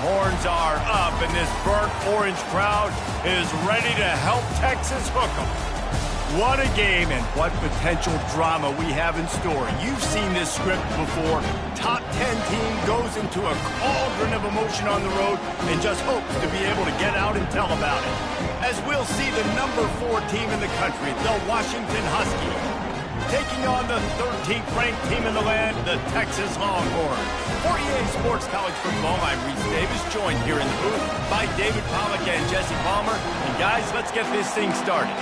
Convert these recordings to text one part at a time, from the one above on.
Longhorns are up, and this burnt orange crowd is ready to help Texas hook them. What a game and what potential drama we have in store. You've seen this script before. Top 10 team goes into a cauldron of emotion on the road and just hopes to be able to get out and tell about it. As we'll see the number 4 team in the country, the Washington Huskies, taking on the 13th ranked team in the land, the Texas Longhorns. For EA Sports College Football, I'm Reese Davis, joined here in the booth by David Pollack and Jesse Palmer. And guys, let's get this thing started.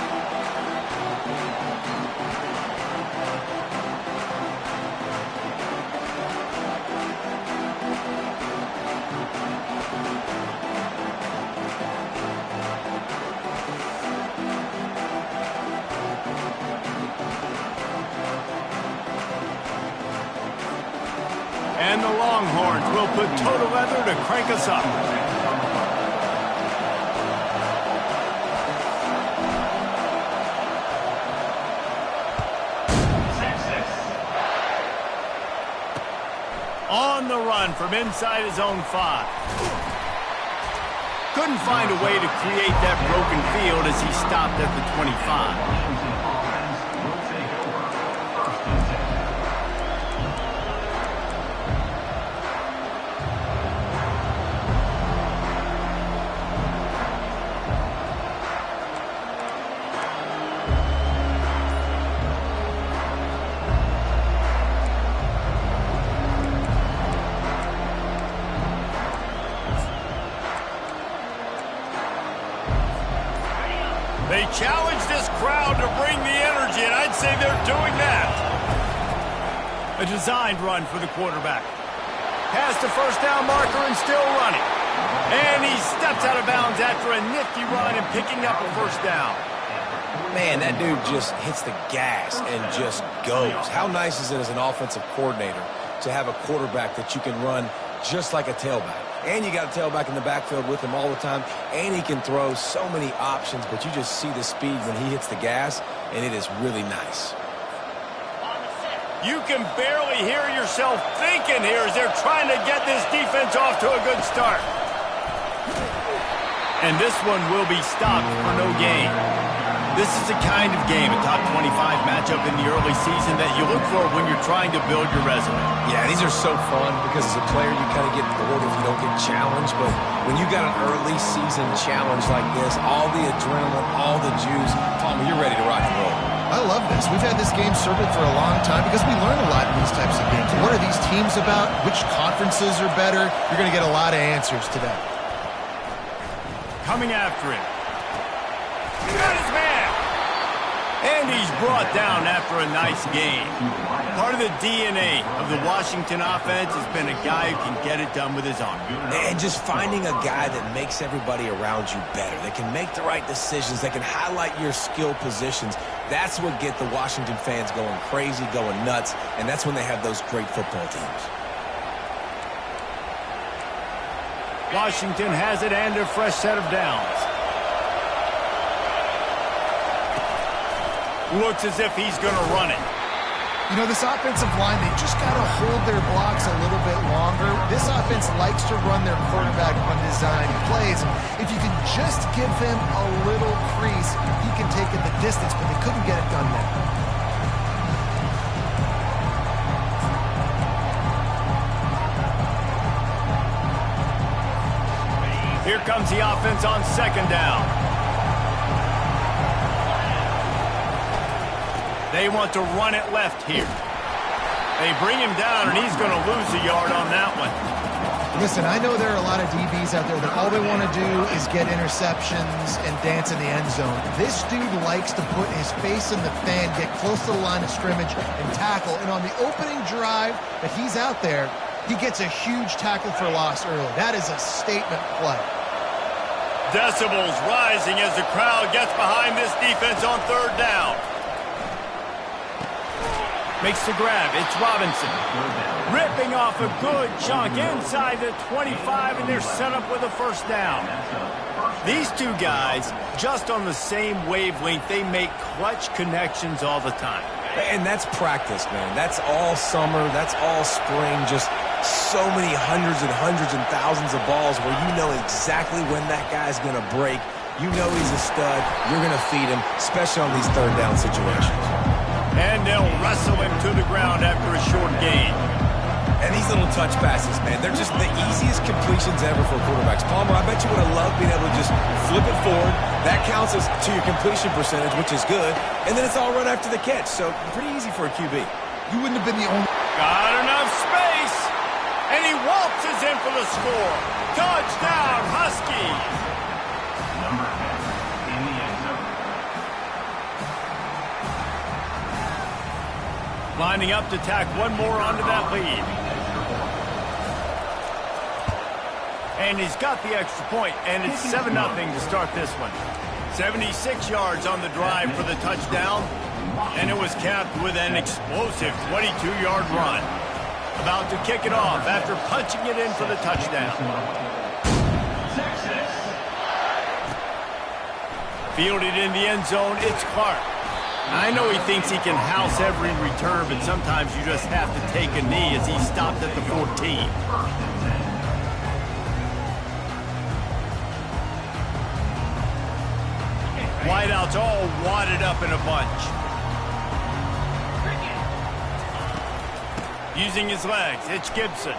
And the Longhorns will put total leather to crank us up. On the run from inside his own 5. Couldn't find a way to create that broken field as he stopped at the 25. They challenge this crowd to bring the energy, and I'd say they're doing that. A designed run for the quarterback. Past the first down marker and still running. And he steps out of bounds after a nifty run and picking up a first down. Man, that dude just hits the gas and just goes. How nice is it as an offensive coordinator to have a quarterback that you can run just like a tailback? And you got a tailback in the backfield with him all the time, and he can throw so many options, but you just see the speed when he hits the gas, and it is really nice. You can barely hear yourself thinking here as they're trying to get this defense off to a good start. And this one will be stopped for no gain. This is the kind of game, a top 25 matchup in the early season, that you look for when you're trying to build your resume. Yeah, these are so fun because as a player, you kind of get bored if you don't get challenged. But when you got an early season challenge like this, all the adrenaline, all the juice, Palmer, you're ready to rock and roll. I love this. We've had this game circled for a long time because we learn a lot in these types of games. What are these teams about? Which conferences are better? You're going to get a lot of answers today. Coming after him. Got his man. And he's brought down after a nice game. Part of the DNA of the Washington offense has been a guy who can get it done with his arm. And just finding a guy that makes everybody around you better, that can make the right decisions, that can highlight your skill positions. That's what gets the Washington fans going crazy, going nuts, and that's when they have those great football teams. Washington has it and a fresh set of downs. Looks as if he's going to run it. You know, this offensive line, they just got to hold their blocks a little bit longer. This offense likes to run their quarterback on design plays. If you can just give him a little crease, he can take it the distance, but they couldn't get it done there. Here comes the offense on second down. They want to run it left here. They bring him down, and he's going to lose a yard on that one. Listen, I know there are a lot of DBs out there that all they want to do is get interceptions and dance in the end zone. This dude likes to put his face in the fan, get close to the line of scrimmage, and tackle. And on the opening drive that he's out there, he gets a huge tackle for loss early. That is a statement play. Decibels rising as the crowd gets behind this defense on third down. Makes the grab. It's Robinson. Ripping off a good chunk inside the 25, and they're set up with a first down. These two guys, just on the same wavelength, they make clutch connections all the time. And that's practice, man. That's all summer. That's all spring. Just so many hundreds and thousands of balls where you know exactly when that guy's going to break. You know he's a stud. You're going to feed him, especially on these third down situations. And they'll wrestle him to the ground after a short gain. And these little touch passes, man, they're just the easiest completions ever for quarterbacks. Palmer, I bet you would have loved being able to just flip it forward. That counts as to your completion percentage, which is good. And then it's all run after the catch, so pretty easy for a QB. You wouldn't have been the only... Got enough space, and he waltzes in for the score. Touchdown, Huskies. Number 10 in the end zone. Lining up to tack one more onto that lead. And he's got the extra point, and it's 7-0 to start this one. 76 yards on the drive for the touchdown, and it was capped with an explosive 22-yard run. About to kick it off after punching it in for the touchdown. Fielded in the end zone, it's Clark. I know he thinks he can house every return, but sometimes you just have to take a knee as he stopped at the 14. Wideouts all wadded up in a bunch. Using his legs, it's Gibson.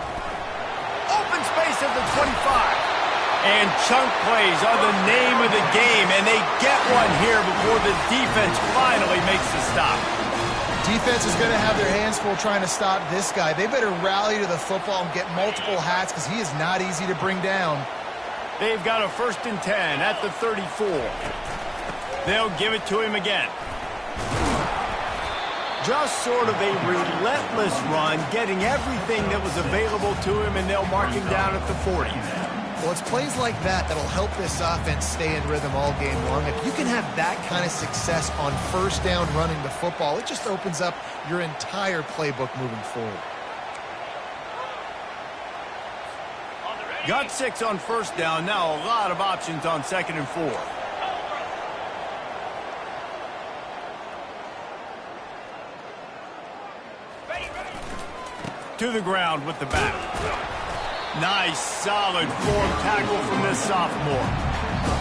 Open space at the 25. And chunk plays are the name of the game, and they get one here before the defense finally makes the stop. Defense is going to have their hands full trying to stop this guy. They better rally to the football and get multiple hats because he is not easy to bring down. They've got a 1st and 10 at the 34. They'll give it to him again. Just sort of a relentless run, getting everything that was available to him, and they'll mark him down at the 40. Well, it's plays like that that'll help this offense stay in rhythm all game long. If you can have that kind of success on 1st down running the football, it just opens up your entire playbook moving forward. Got 6 on 1st down. Now a lot of options on 2nd and 4. To the ground with the back. Nice, solid form tackle from this sophomore.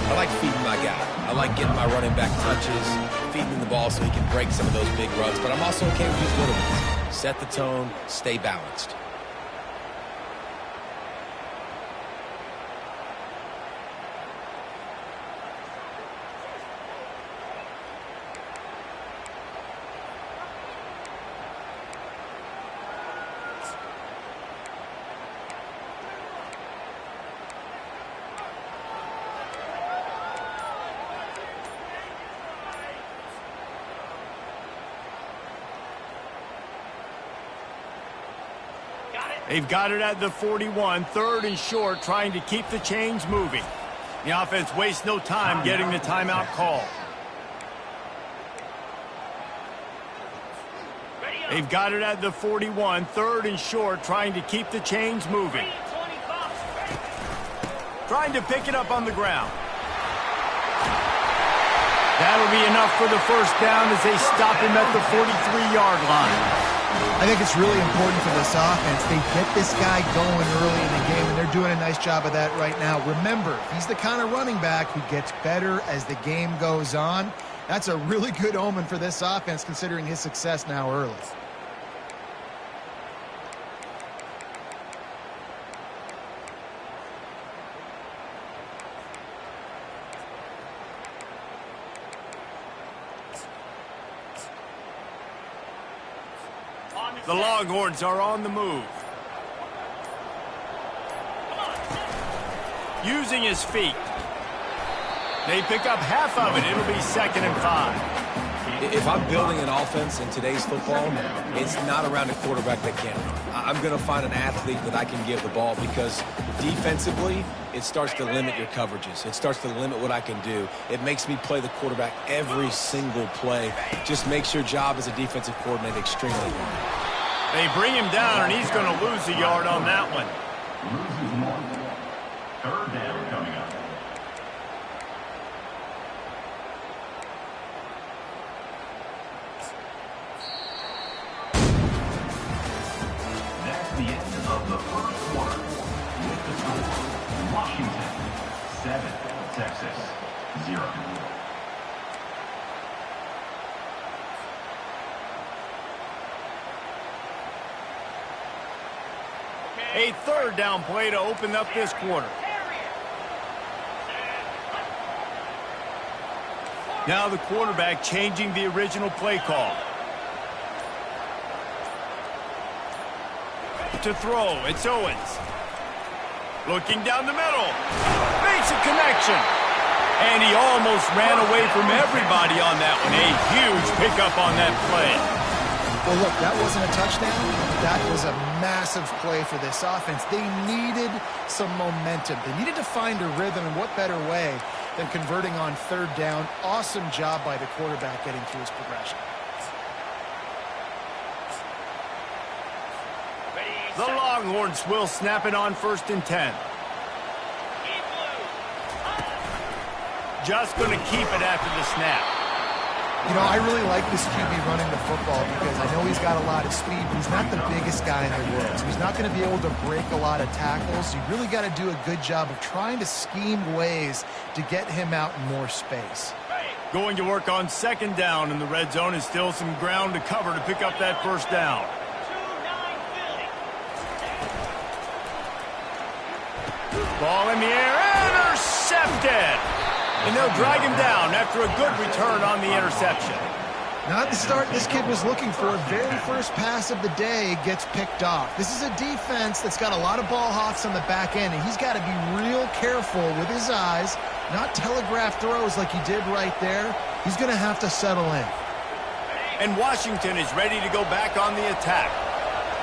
I like feeding my guy. I like getting my running back touches, feeding him the ball so he can break some of those big runs, but I'm also okay with these little ones. Set the tone, stay balanced. They've got it at the 41, 3rd and short, trying to keep the chains moving. The offense wastes no time getting the timeout call. They've got it at the 41, 3rd and short, trying to keep the chains moving. Trying to pick it up on the ground. That'll be enough for the 1st down as they stop him at the 43-yard line. I think it's really important for this offense. They get this guy going early in the game, and they're doing a nice job of that right now. Remember, he's the kind of running back who gets better as the game goes on. That's a really good omen for this offense, considering his success now early. The Longhorns are on the move. Using his feet. They pick up half of it. It'll be 2nd and 5. If I'm building an offense in today's football, it's not around a quarterback that can't run. I'm going to find an athlete that I can give the ball because defensively, it starts to limit your coverages. It starts to limit what I can do. It makes me play the quarterback every single play. Just makes your job as a defensive coordinator extremely hard. They bring him down, and he's going to lose a yard on that one. Loses 1. 3rd down coming up. That's the end of the 1st 7, Texas, 0. A third down play to open up this quarter. Now the quarterback changing the original play call. To throw, it's Owens. Looking down the middle. Makes a connection. And he almost ran away from everybody on that one. A huge pickup on that play. Well, look, that wasn't a touchdown. That was a massive play for this offense. They needed some momentum. They needed to find a rhythm, and what better way than converting on third down. Awesome job by the quarterback getting through his progression. The Longhorns will snap it on 1st and 10. Just going to keep it after the snap. You know, I really like this QB running the football because I know he's got a lot of speed, but he's not the biggest guy in the world. So he's not going to be able to break a lot of tackles. You really got to do a good job of trying to scheme ways to get him out in more space. Going to work on 2nd down in the red zone is still some ground to cover to pick up that 1st down. Ball in the air, intercepted! And they'll drag him down after a good return on the interception. Not the start this kid was looking for. Very first pass of the day gets picked off. This is a defense that's got a lot of ball hawks on the back end, and he's got to be real careful with his eyes, not telegraph throws like he did right there. He's going to have to settle in. And Washington is ready to go back on the attack.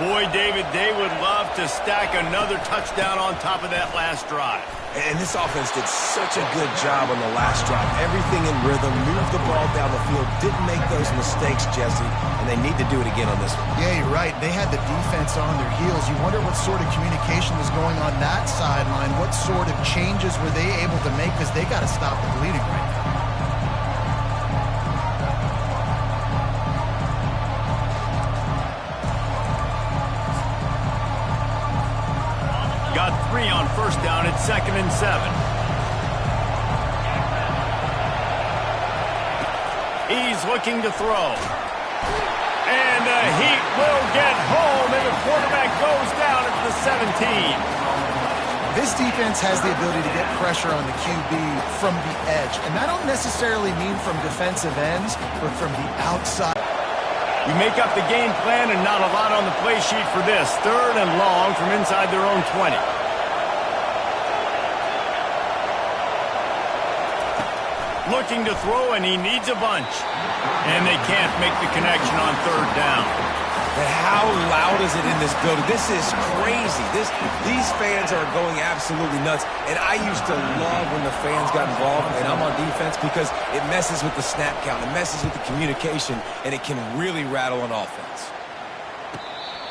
Boy, David, they would love to stack another touchdown on top of that last drive. And this offense did such a good job on the last drive. Everything in rhythm, moved the ball down the field, didn't make those mistakes, Jesse, and they need to do it again on this one. Yeah, you're right. They had the defense on their heels. You wonder what sort of communication was going on that sideline. What sort of changes were they able to make because they got to stop the bleeding right now. Got 3 on 1st down at 2nd and 7. He's looking to throw. And the Heat will get home, and the quarterback goes down at the 17. This defense has the ability to get pressure on the QB from the edge. And I don't necessarily mean from defensive ends, but from the outside. You make up the game plan and not a lot on the play sheet for this. 3rd and long from inside their own 20. Looking to throw, and he needs a bunch. And they can't make the connection on 3rd down. But how loud is it in this building? This is crazy. These fans are going absolutely nuts. And I used to love when the fans got involved, and I'm on defense, because it messes with the snap count. It messes with the communication, and it can really rattle an offense.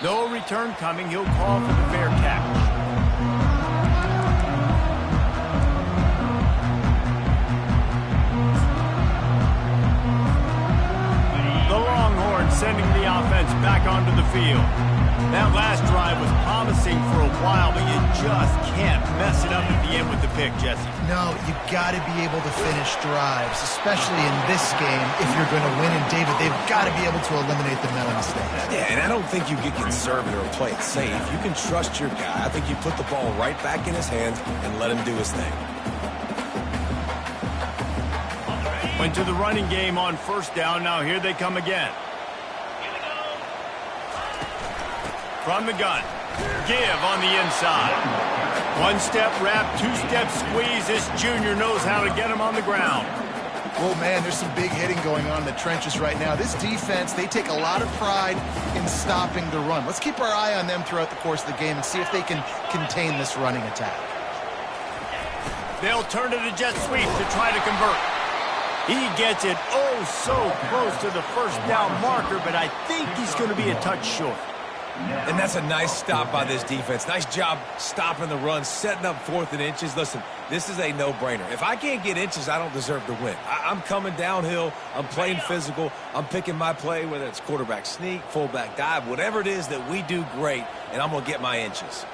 No return coming. He'll call for the fair catch. Sending the offense back onto the field. That last drive was promising for a while, but you just can't mess it up at the end with the pick, Jesse. No, you got to be able to finish drives, especially in this game. If you're going to win, and David, they've got to be able to eliminate the mental mistakes. Yeah, and I don't think you get conservative or play it safe. You can trust your guy. I think you put the ball right back in his hands and let him do his thing. Went to the running game on 1st down. Now here they come again. From the gun, give on the inside. 1-step wrap, 2-step squeeze. This junior knows how to get him on the ground. Oh, man, there's some big hitting going on in the trenches right now. This defense, they take a lot of pride in stopping the run. Let's keep our eye on them throughout the course of the game and see if they can contain this running attack. They'll turn to the jet sweep to try to convert. He gets it oh so close to the 1st down marker, but I think he's going to be a touch short. And that's a nice stop by this defense. Nice job stopping the run, setting up 4th and inches. Listen, this is a no-brainer. If I can't get inches, I don't deserve to win. I'm coming downhill. I'm playing physical. I'm picking my play, whether it's quarterback sneak, fullback dive, whatever it is that we do great, and I'm going to get my inches.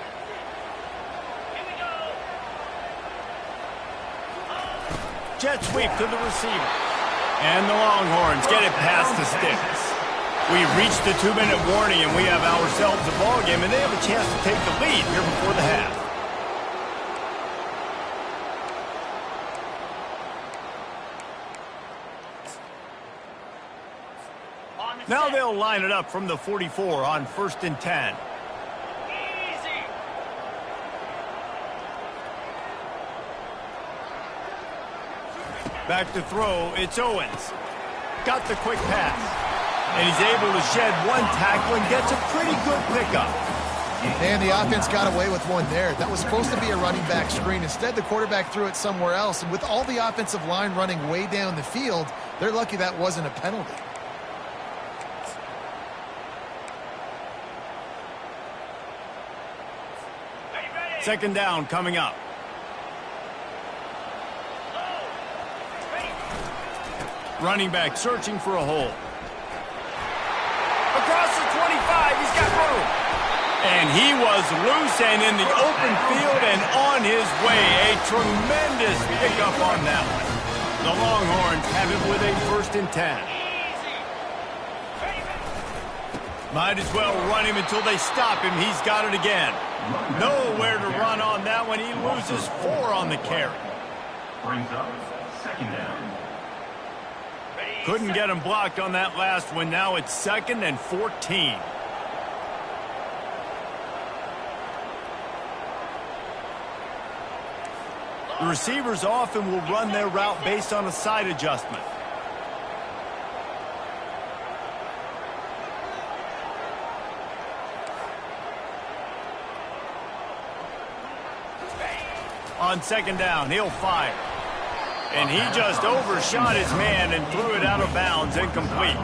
Jet sweep to the receiver. And the Longhorns get it past the sticks. We've reached the 2-minute warning, and we have ourselves a ball game, and they have a chance to take the lead here before the half. Now they'll line it up from the 44 on 1st and 10. Back to throw, it's Owens. Got the quick pass. And he's able to shed one tackle and gets a pretty good pickup. And the offense got away with one there. That was supposed to be a running back screen. Instead, the quarterback threw it somewhere else. And with all the offensive line running way down the field, they're lucky that wasn't a penalty. Second down coming up. Running back searching for a hole. Across the 25, he's got room. And he was loose and in the open field and on his way. A tremendous pickup on that one. The Longhorns have it with a 1st and 10. Might as well run him until they stop him. He's got it again. Nowhere to run on that one. He loses 4 on the carry. Brings up 2nd down. Couldn't get him blocked on that last one. Now it's 2nd and 14. The receivers often will run their route based on a side adjustment. On 2nd down, he'll fire. And he just overshot his man and threw it out of bounds, incomplete.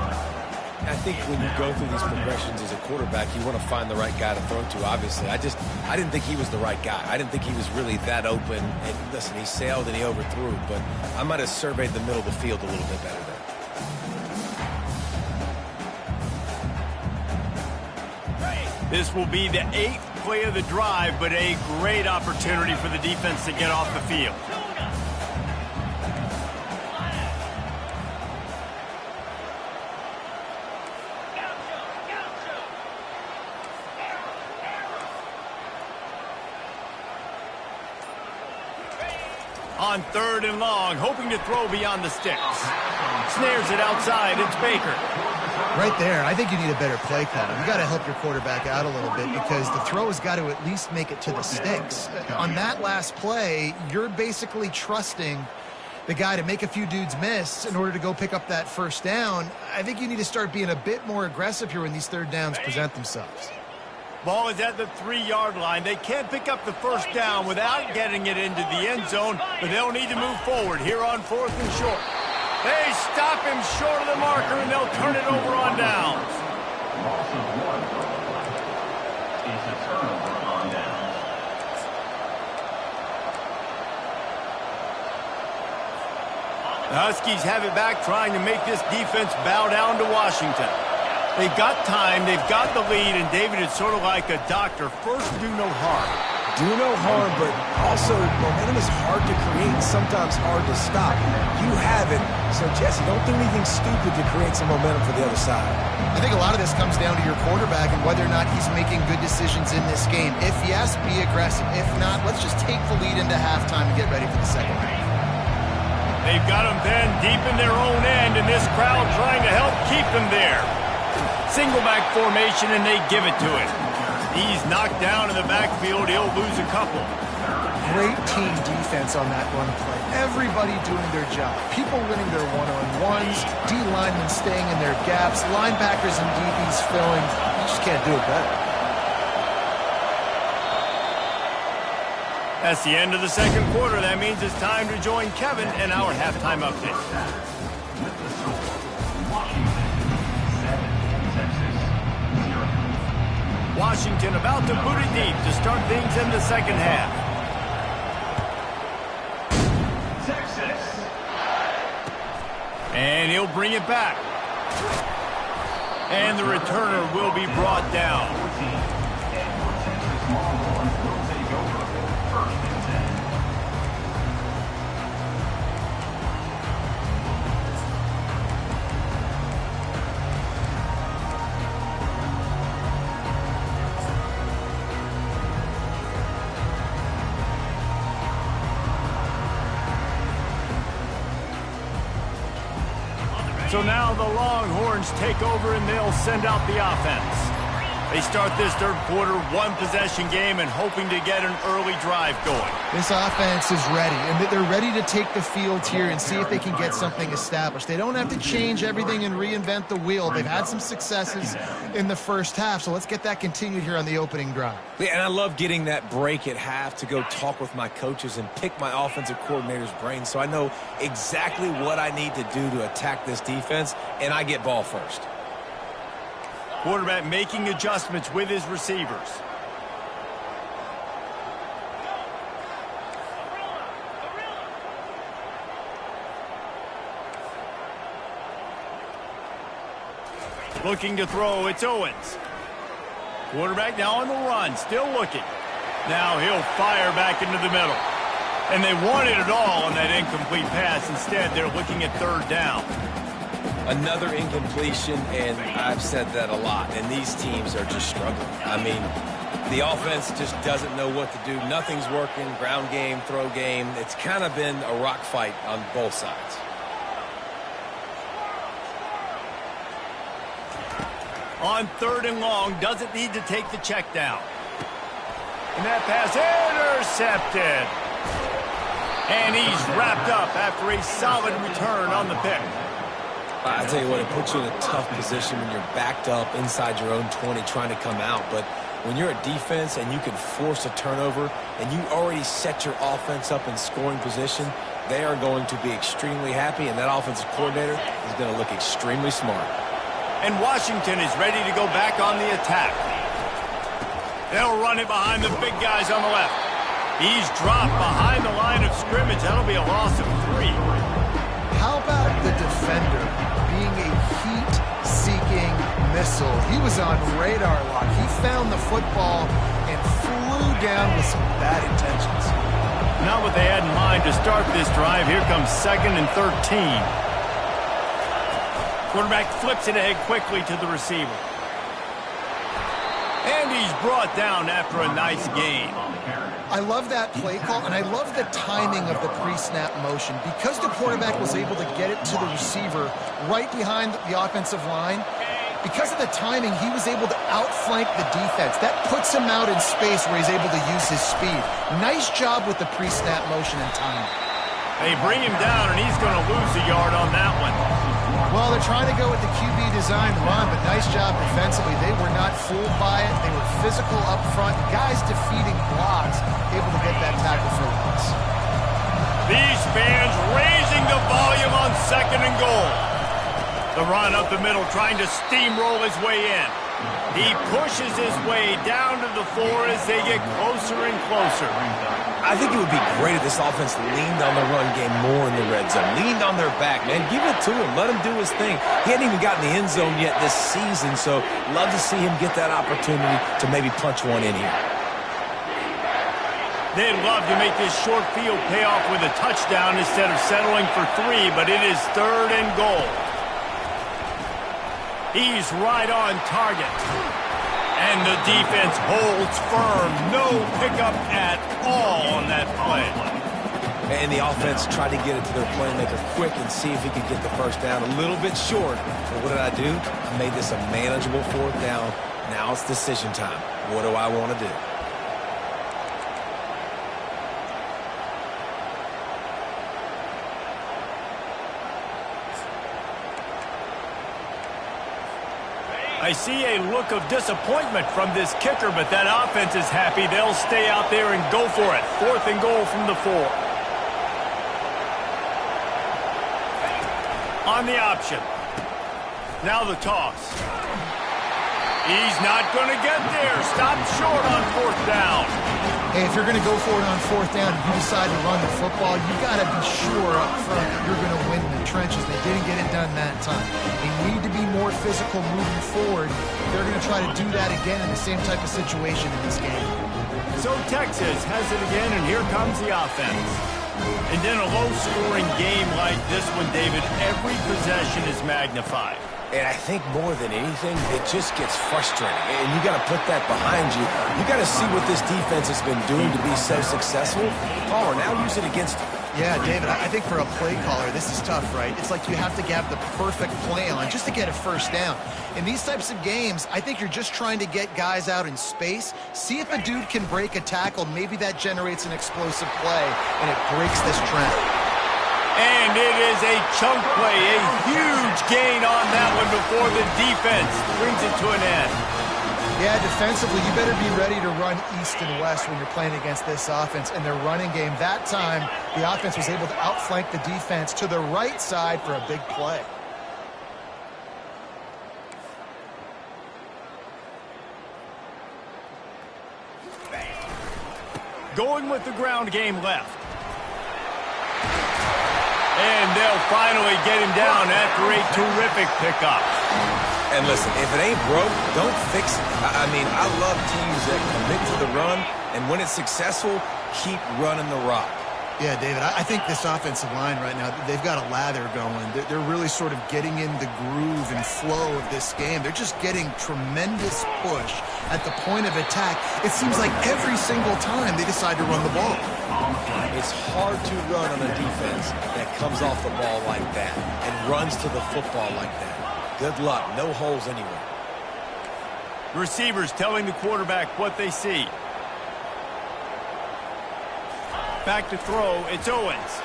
I think when you go through these progressions as a quarterback, you want to find the right guy to throw to, obviously. I didn't think he was the right guy. I didn't think he was really that open. And listen, he sailed and he overthrew, but I might have surveyed the middle of the field a little bit better there. This will be the 8th play of the drive, but a great opportunity for the defense to get off the field. On 3rd and long, hoping to throw beyond the sticks. Snares it outside, it's Baker. Right there, I think you need a better play call. You got to help your quarterback out a little bit because the throw has got to at least make it to the sticks. On that last play, you're basically trusting the guy to make a few dudes miss in order to go pick up that 1st down. I think you need to start being a bit more aggressive here when these 3rd downs present themselves. Ball is at the 3-yard line. They can't pick up the 1st down without getting it into the end zone, but they'll need to move forward here on 4th and short. They stop him short of the marker, and they'll turn it over on downs. Loss of 1. It's a turnover on downs. The Huskies have it back, trying to make this defense bow down to Washington. They've got time, they've got the lead, and David, it's sort of like a doctor. First, do no harm. Do no harm, but also momentum is hard to create, sometimes hard to stop. You have it, so Jesse, don't do anything stupid to create some momentum for the other side. I think a lot of this comes down to your quarterback and whether or not he's making good decisions in this game. If yes, be aggressive. If not, let's just take the lead into halftime and get ready for the second half. They've got them then deep in their own end, and this crowd trying to help keep them there. Single back formation, and they give it to him. He's knocked down in the backfield. He'll lose a couple. Great team defense on that run play. Everybody doing their job. People winning their one-on-ones, D linemen staying in their gaps, linebackers and DBs filling. You just can't do it better. That's the end of the 2nd quarter. That means it's time to join Kevin in our halftime update. Washington about to boot it deep to start things in the 2nd half. Texas. And he'll bring it back. And the returner will be brought down. Texas Longhorns will take over 1st and 10. So now the Longhorns take over and they'll send out the offense. They start this third quarter, one-possession game, and hoping to get an early drive going. This offense is ready, and they're ready to take the field here and see if they can get something established. They don't have to change everything and reinvent the wheel. They've had some successes in the first half, so let's get that continued here on the opening drive. Yeah, and I love getting that break at half to go talk with my coaches and pick my offensive coordinator's brain so I know exactly what I need to do to attack this defense, and I get ball first. Quarterback making adjustments with his receivers. Looking to throw, it's Owens. Quarterback now on the run, still looking. Now he'll fire back into the middle. And they wanted it all on that incomplete pass. Instead, they're looking at third down. Another incompletion, and I've said that a lot, and these teams are just struggling. I mean, the offense just doesn't know what to do. Nothing's working, ground game, throw game. It's kind of been a rock fight on both sides. On third and long, doesn't need to take the check down. And that pass intercepted. And he's wrapped up after a solid return on the pick. I tell you what, it puts you in a tough position when you're backed up inside your own 20 trying to come out. But when you're a defense and you can force a turnover and you already set your offense up in scoring position, they are going to be extremely happy, and that offensive coordinator is going to look extremely smart. And Washington is ready to go back on the attack. They'll run it behind the big guys on the left. He's dropped behind the line of scrimmage. That'll be a loss of 3. How about the defender being a heat-seeking missile? He was on radar lock. He found the football and flew down with some bad intentions. Not what they had in mind to start this drive. Here comes 2nd and 13. Quarterback flips it ahead quickly to the receiver. And he's brought down after a nice gain. I love that play call, and I love the timing of the pre-snap motion. Because the quarterback was able to get it to the receiver right behind the offensive line, because of the timing, he was able to outflank the defense. That puts him out in space where he's able to use his speed. Nice job with the pre-snap motion and timing. They bring him down, and he's going to lose a yard on that one. Well, they're trying to go with the QB design run, but nice job defensively. They were not fooled by it. They were physical up front. Guys defeating blocks, able to get that tackle for loss. These fans raising the volume on 2nd and goal. The run up the middle, trying to steamroll his way in. He pushes his way down to the floor as they get closer and closer. I think it would be great if this offense leaned on the run game more in the red zone. Leaned on their back, man. Give it to him. Let him do his thing. He hadn't even gotten the end zone yet this season, so love to see him get that opportunity to maybe punch one in here. They'd love to make this short field pay off with a touchdown instead of settling for 3, but it is 3rd and goal. He's right on target. And the defense holds firm. No pickup at all on that play. And the offense tried to get it to their playmaker quick and see if he could get the first down. A little bit short. But what did I do? I made this a manageable 4th down. Now it's decision time. What do I want to do? I see a look of disappointment from this kicker, but that offense is happy. They'll stay out there and go for it. 4th and goal from the 4. On the option. Now the toss. He's not going to get there. Stopped short on 4th down. Hey, if you're going to go for it on 4th down and you decide to run the football, you got to be sure up front that you're going to win in the trenches. They didn't get it done that time. They need to be more physical moving forward. They're going to try to do that again in the same type of situation in this game. So Texas has it again, and here comes the offense. And in a low-scoring game like this one, David, every possession is magnified. And I think more than anything, it just gets frustrating. And you got to put that behind you. You got to see what this defense has been doing to be so successful. Oh, now use it against them. Yeah, David, I think for a play caller, this is tough, right? It's like you have to have the perfect play on just to get a first down. In these types of games, I think you're just trying to get guys out in space, see if a dude can break a tackle. Maybe that generates an explosive play, and it breaks this trend. And it is a chunk play, a huge gain on that one before the defense brings it to an end. Yeah, defensively, you better be ready to run east and west when you're playing against this offense and their running game. That time, the offense was able to outflank the defense to the right side for a big play. Going with the ground game left. And they'll finally get him down after a terrific pickup. And listen, if it ain't broke, don't fix it. I mean, I love teams that commit to the run, and when it's successful, keep running the rock. Yeah, David, I think this offensive line right now, they've got a lather going. They're really sort of getting in the groove and flow of this game. They're just getting tremendous push at the point of attack. It seems like every single time they decide to run the ball. It's hard to run on a defense that comes off the ball like that and runs to the football like that. Good luck. No holes anywhere. Receivers telling the quarterback what they see. Back to throw, it's Owens.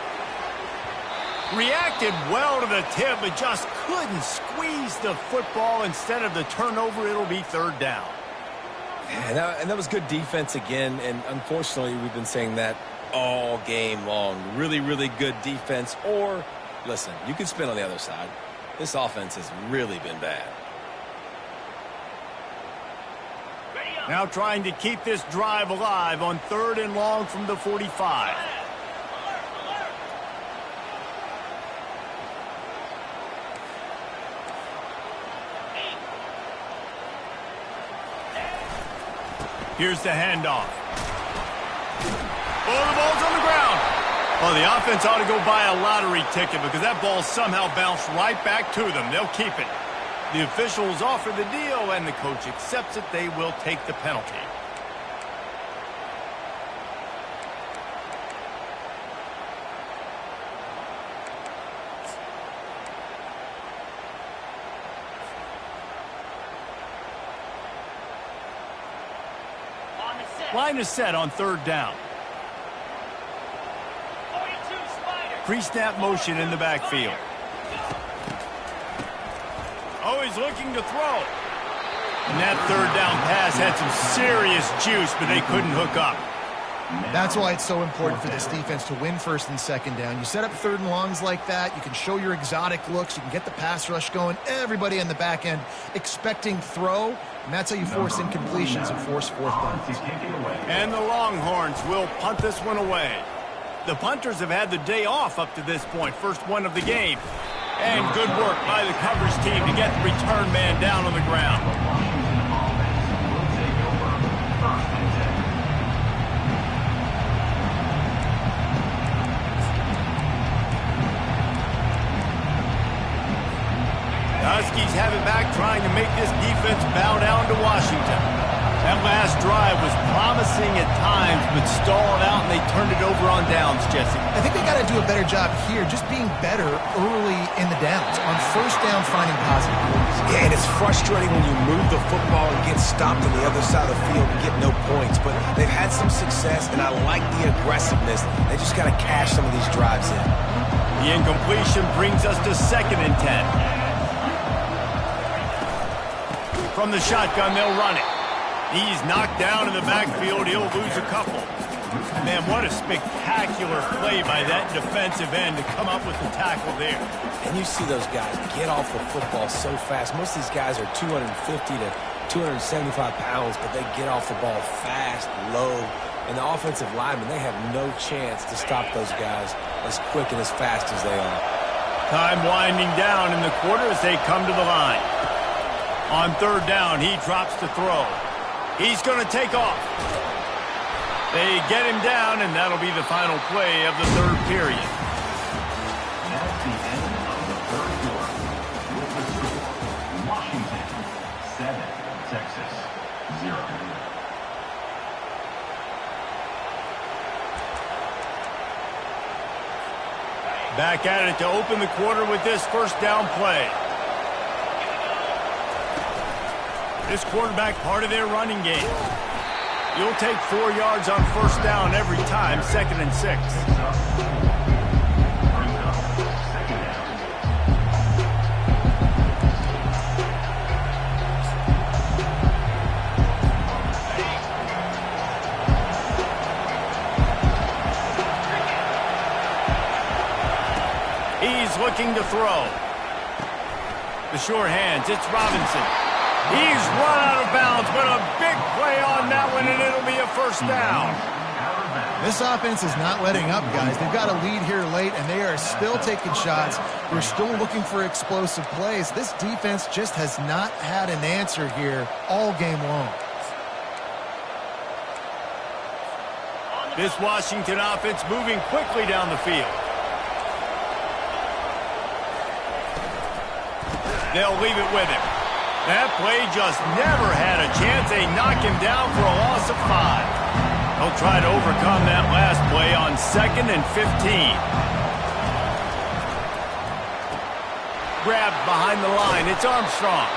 Reacted well to the tip, but just couldn't squeeze the football. Instead of the turnover, it'll be third down. And that was good defense again, and unfortunately, we've been saying that all game long. Really, really good defense. Or, listen, you can spin on the other side. This offense has really been bad. Now trying to keep this drive alive on 3rd and long from the 45. Here's the handoff. Oh, the ball's on the ground. Well, the offense ought to go buy a lottery ticket because that ball somehow bounced right back to them. They'll keep it. The officials offer the deal, and the coach accepts it. They will take the penalty. Line is set on 3rd down. Pre-snap motion in the backfield. Oh, he's looking to throw. And that 3rd down pass had some serious juice, but they couldn't hook up. That's why it's so important for this defense to win 1st and 2nd down. You set up 3rd and longs like that. You can show your exotic looks. You can get the pass rush going. Everybody on the back end expecting throw. And that's how you force incompletions and force 4th downs. And the Longhorns will punt this one away. The punters have had the day off up to this point. First one of the game. And good work by the coverage team to get the return man down on the ground. Huskies have it back, trying to make this defense bow down to Washington. That last drive was promising at times, but stalled out, and they turned it over on downs, Jesse. I think they got to do a better job here, just being better early in the downs. On 1st down, finding positive plays. Yeah, and it's frustrating when you move the football and get stopped on the other side of the field and get no points. But they've had some success, and I like the aggressiveness. They just got to cash some of these drives in. The incompletion brings us to 2nd and 10. From the shotgun, they'll run it. He's knocked down in the backfield. He'll lose a couple. Man, what a spectacular play by that defensive end to come up with the tackle there. And you see those guys get off the football so fast. Most of these guys are 250 to 275 pounds, but they get off the ball fast, low. And the offensive linemen, they have no chance to stop those guys as quick and as fast as they are. Time winding down in the quarter as they come to the line. On 3rd down, he drops to throw. He's going to take off. They get him down, and that'll be the final play of the 3rd period. That's the end of the 3rd quarter. With the score, Washington 7, Texas 0. Back at it to open the quarter with this first down play. This quarterback part of their running game. You'll take 4 yards on first down every time, 2nd and 6. He's looking to throw. The short hands, it's Robinson. He's run out of bounds, but a big play on that one, and it'll be a first down. This offense is not letting up, guys. They've got a lead here late, and they are still taking shots. They're still looking for explosive plays. This defense just has not had an answer here all game long. This Washington offense moving quickly down the field. They'll leave it with him. That play just never had a chance. They knock him down for a loss of 5. They'll try to overcome that last play on 2nd and 15. Grabbed behind the line. It's Armstrong.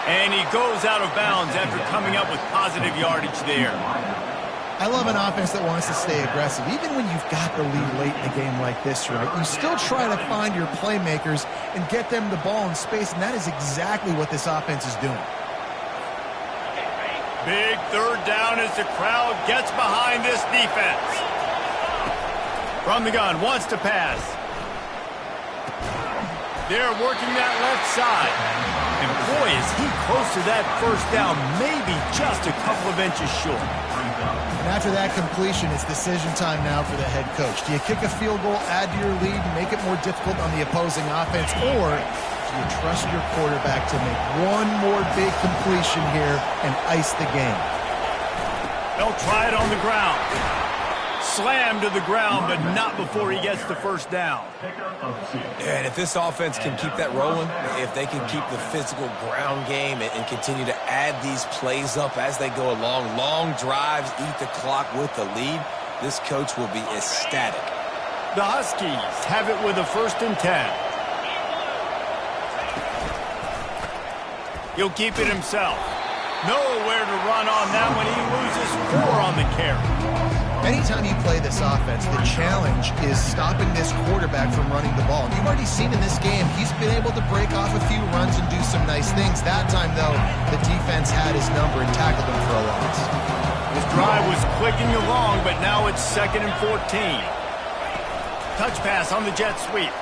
And he goes out of bounds after coming up with positive yardage there. I love an offense that wants to stay aggressive. Even when you've got the lead late in a game like this, right, you still try to find your playmakers and get them the ball in space, and that is exactly what this offense is doing. Big third down as the crowd gets behind this defense. From the gun, wants to pass. They're working that left side. And boy, is he close to that first down, maybe just a couple of inches short. And after that completion, it's decision time now for the head coach. Do you kick a field goal, add to your lead, and make it more difficult on the opposing offense, or do you trust your quarterback to make one more big completion here and ice the game? They'll try it on the ground. Slam to the ground, but not before he gets the first down. And if this offense can keep that rolling, if they can keep the physical ground game and continue to add these plays up as they go along, long drives, eat the clock with the lead, this coach will be ecstatic. The Huskies have it with a 1st and 10. He'll keep it himself. Nowhere to run on that one. He loses 4 on the carry. Anytime you play this offense, the challenge is stopping this quarterback from running the ball. You've already seen in this game, he's been able to break off a few runs and do some nice things. That time, though, the defense had his number and tackled him for a loss. His drive was clicking along, but now it's 2nd and 14. Touch pass on the jet sweep.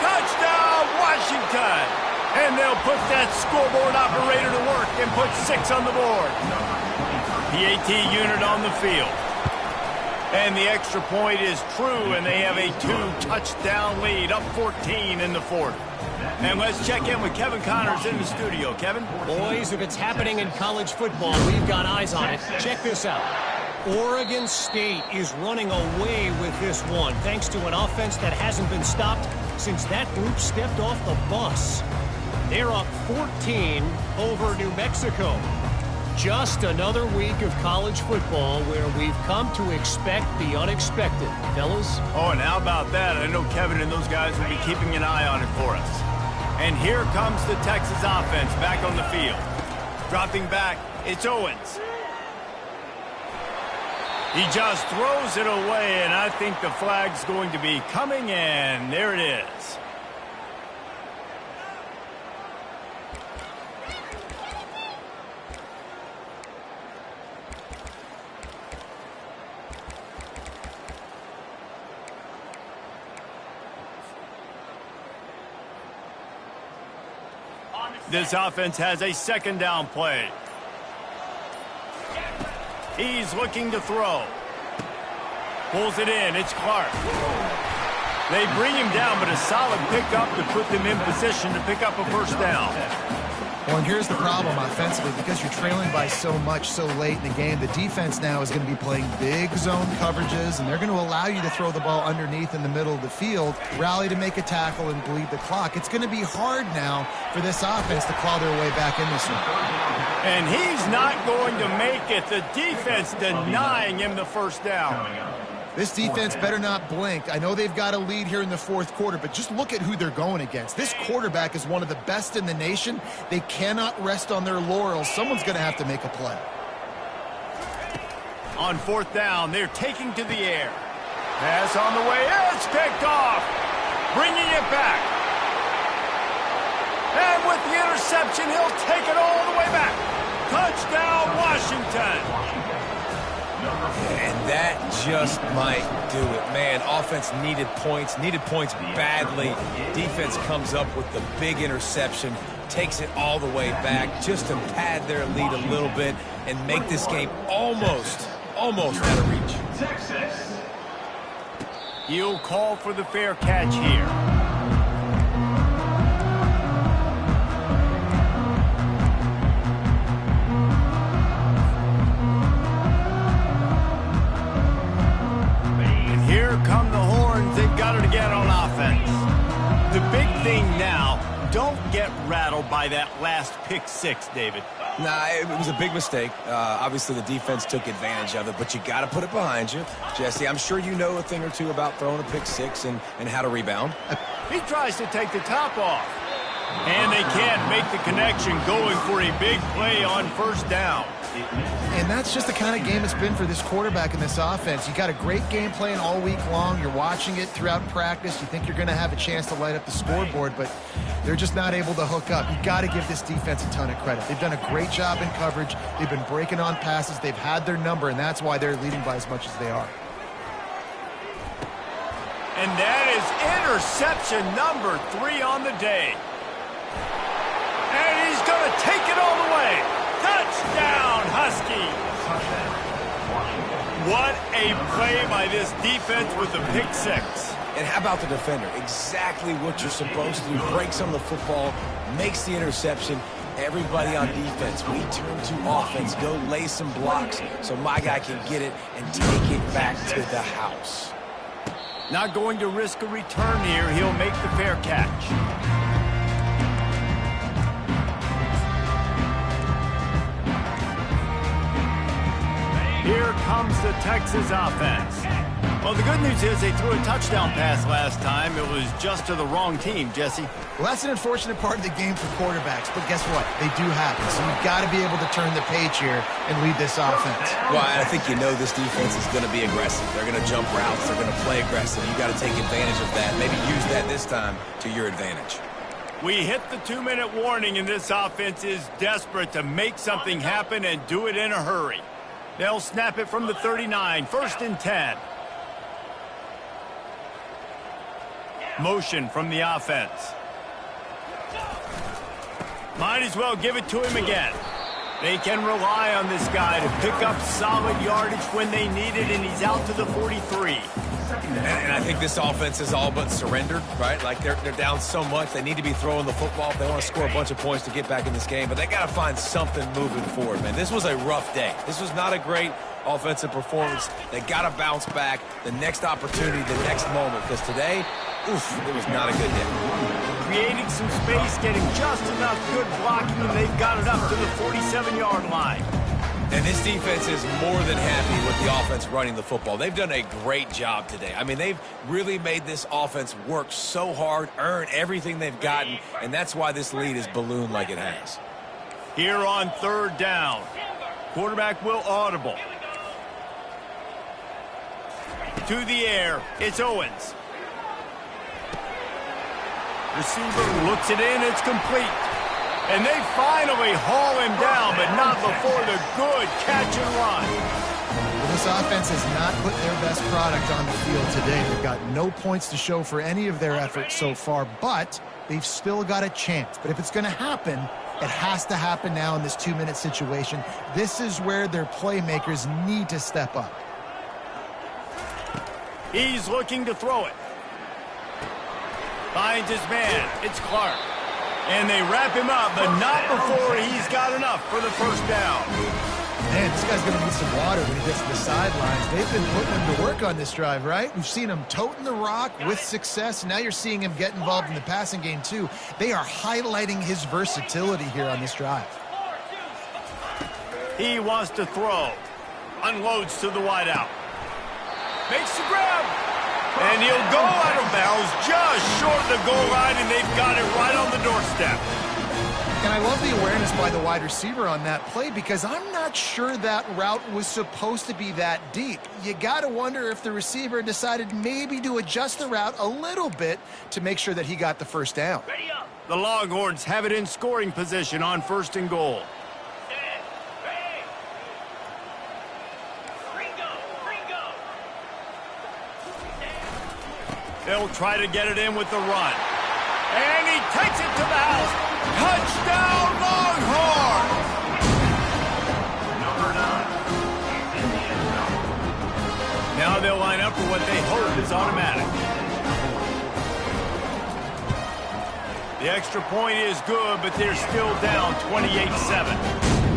Touchdown, Washington! And they'll put that scoreboard operator to work and put 6 on the board. PAT unit on the field. And the extra point is true, and they have a 2-touchdown lead, up 14 in the 4th. And let's check in with Kevin Connors in the studio. Kevin? Boys, if it's happening in college football, we've got eyes on it. Check this out. Oregon State is running away with this one, thanks to an offense that hasn't been stopped since that group stepped off the bus. They're up 14 over New Mexico. Just another week of college football where we've come to expect the unexpected. Fellas? Oh, and how about that? I know Kevin and those guys will be keeping an eye on it for us. And here comes the Texas offense back on the field. Dropping back, it's Owens. He just throws it away, and I think the flag's going to be coming in. There it is. This offense has a 2nd down play. He's looking to throw. Pulls it in. It's Clark. They bring him down, but a solid pickup to put them in position to pick up a first down. Well, and here's the problem offensively. Because you're trailing by so much so late in the game, the defense now is going to be playing big zone coverages, and they're going to allow you to throw the ball underneath in the middle of the field, rally to make a tackle, and bleed the clock. It's going to be hard now for this offense to claw their way back in this one. And he's not going to make it. The defense denying him the first down. This defense better not blink. I know they've got a lead here in the fourth quarter, but just look at who they're going against. This quarterback is one of the best in the nation. They cannot rest on their laurels. Someone's going to have to make a play. On fourth down, they're taking to the air. Pass on the way. It's picked off. Bringing it back. And with the interception, he'll take it all the way back. Touchdown, Washington. And that just might do it. Man, offense needed points badly. Defense comes up with the big interception, takes it all the way back just to pad their lead a little bit and make this game almost out of reach. Texas. He'll call for the fair catch here. Come the horns, they've got it again on offense. The big thing now, don't get rattled by that last pick six, David. Nah, it was a big mistake. Obviously, the defense took advantage of it, but you got to put it behind you. Jesse, I'm sure you know a thing or two about throwing a pick six and how to rebound. He tries to take the top off. And they can't make the connection, going for a big play on first down. And that's just the kind of game it's been for this quarterback in this offense. You got a great game plan all week long. You're watching it throughout practice. You think you're going to have a chance to light up the scoreboard, but they're just not able to hook up. You got to give this defense a ton of credit. They've done a great job in coverage. They've been breaking on passes. They've had their number, and that's why they're leading by as much as they are. And that is interception number 3 on the day. And he's going to take it all the way. Touchdown, Husky. What a play by this defense with the pick six. And how about the defender? Exactly what you're supposed to do. Breaks on the football, makes the interception. Everybody on defense, we turn to offense. Go lay some blocks so my guy can get it and take it back to the house. Not going to risk a return here. He'll make the fair catch. Here comes the Texas offense. Well, the good news is they threw a touchdown pass last time. It was just to the wrong team, Jesse. Well, that's an unfortunate part of the game for quarterbacks, but guess what? They do happen, so you've got to be able to turn the page here and lead this offense. Well, I think you know this defense is going to be aggressive. They're going to jump routes. They're going to play aggressive. You've got to take advantage of that. Maybe use that this time to your advantage. We hit the 2-minute warning, and this offense is desperate to make something happen and do it in a hurry. They'll snap it from the 39, 1st and 10. Motion from the offense. Might as well give it to him again. They can rely on this guy to pick up solid yardage when they need it, and he's out to the 43. And I think this offense is all but surrendered, right? Like they're down so much. They need to be throwing the football if they want to score a bunch of points to get back in this game. But they got to find something moving forward, man. This was a rough day. This was not a great offensive performance. They got to bounce back the next opportunity, the next moment. Because today, it was not a good day. Creating some space, getting just enough good blocking, and they've got it up to the 47-yard line. And this defense is more than happy with the offense running the football. They've done a great job today. I mean, they've really made this offense work so hard, earn everything they've gotten, and that's why this lead is ballooned like it has. Here on 3rd down, quarterback will audible. To the air, it's Owens. Receiver looks it in, it's complete. And they finally haul him down, but not before the good catch and run. Well, this offense has not put their best product on the field today. They've got no points to show for any of their efforts so far, but they've still got a chance. But if it's going to happen, it has to happen now in this 2-minute situation. This is where their playmakers need to step up. He's looking to throw it. Finds his man. It's Clark. And they wrap him up, but not before he's got enough for the first down. Man, this guy's going to need some water when he gets to the sidelines. They've been putting him to work on this drive, right? We've seen him toting the rock with success. Now you're seeing him get involved in the passing game, too. They are highlighting his versatility here on this drive. He wants to throw. Unloads to the wideout. Makes the grab. And he'll go out of bounds just short of the goal line, and they've got it right on the doorstep. And I love the awareness by the wide receiver on that play because I'm not sure that route was supposed to be that deep. You got to wonder if the receiver decided maybe to adjust the route a little bit to make sure that he got the first down. Ready up. The Longhorns have it in scoring position on 1st and goal. Set. Ready. Ringo. They'll try to get it in with the run. And he takes it to the house. Touchdown, Longhorns! Number 9 is in the end zone. Now they'll line up for what they hope is automatic. The extra point is good, but they're still down 28-7.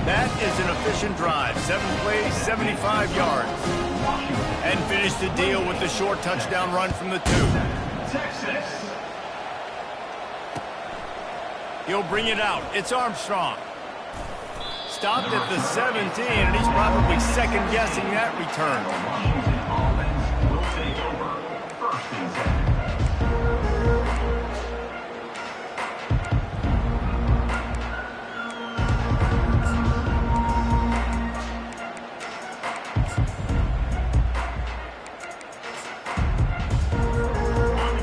That is an efficient drive. 7 plays, 75 yards. And finish the deal with the short touchdown run from the 2. Texas. He'll bring it out. It's Armstrong. Stopped at the 17, and he's probably second-guessing that return. Washington offense will take over. 1st and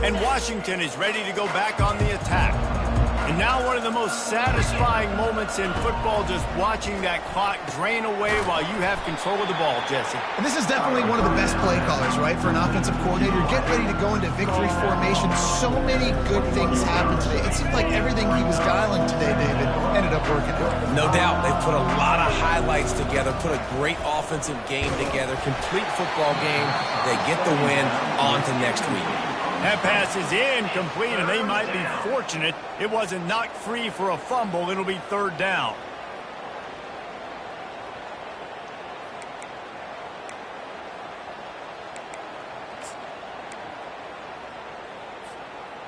10. And Washington is ready to go back on the attack. And now one of the most satisfying moments in football, just watching that clock drain away while you have control of the ball, Jesse. And this is definitely one of the best play callers, right, for an offensive coordinator. Get ready to go into victory formation. So many good things happened today. It seemed like everything he was dialing today, David, ended up working out. No doubt. They put a lot of highlights together, put a great offensive game together, complete football game. They get the win. On to next week. That pass is incomplete, and they might be fortunate it wasn't knocked free for a fumble. It'll be 3rd down.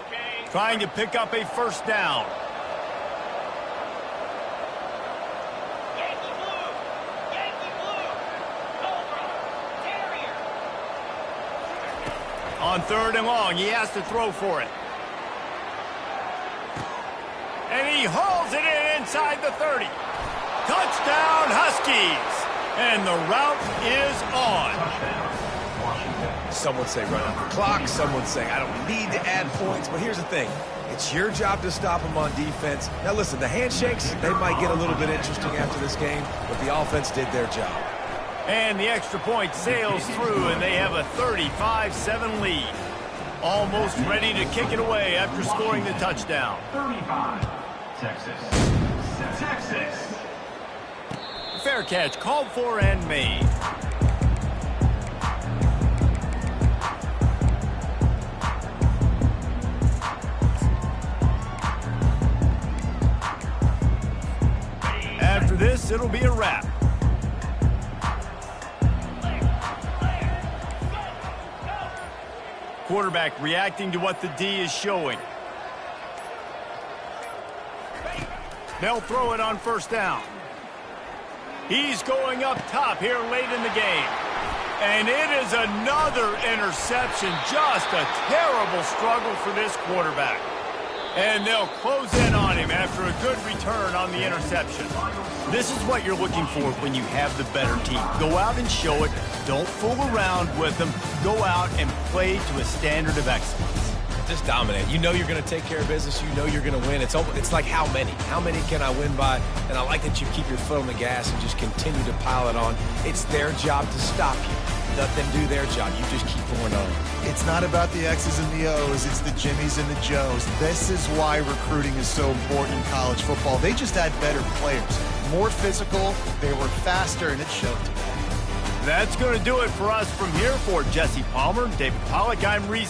Okay. Trying to pick up a 1st down. Yankee blue. Cobra. Terrier. On 3rd and long, he has to throw for it. And he hauls it in inside the 30. Touchdown, Huskies! And the route is on. Some would say run out the clock. Some would say I don't need to add points. But here's the thing. It's your job to stop them on defense. Now, listen, the handshakes, they might get a little bit interesting after this game, but the offense did their job. And the extra point sails through, and they have a 35-7 lead. Almost ready to kick it away after scoring the touchdown. 35. Texas. Texas. Fair catch called for and made. After this, it'll be a wrap. Quarterback reacting to what the D is showing. They'll throw it on 1st down. He's going up top here late in the game. And it is another interception. Just a terrible struggle for this quarterback. And they'll close in on him after a good return on the interception. This is what you're looking for when you have the better team. Go out and show it. Don't fool around with them. Go out and play to a standard of excellence. Just dominate. You know you're going to take care of business. You know you're going to win. It's like how many? How many can I win by? And I like that you keep your foot on the gas and just continue to pile it on. It's their job to stop you. Let them do their job. You just keep going on. It's not about the X's and the O's. It's the Jimmies and the Joes. This is why recruiting is so important in college football. They just had better players. More physical. They were faster, and it showed today. That's going to do it for us from here. For Jesse Palmer, David Pollack, I'm Reese.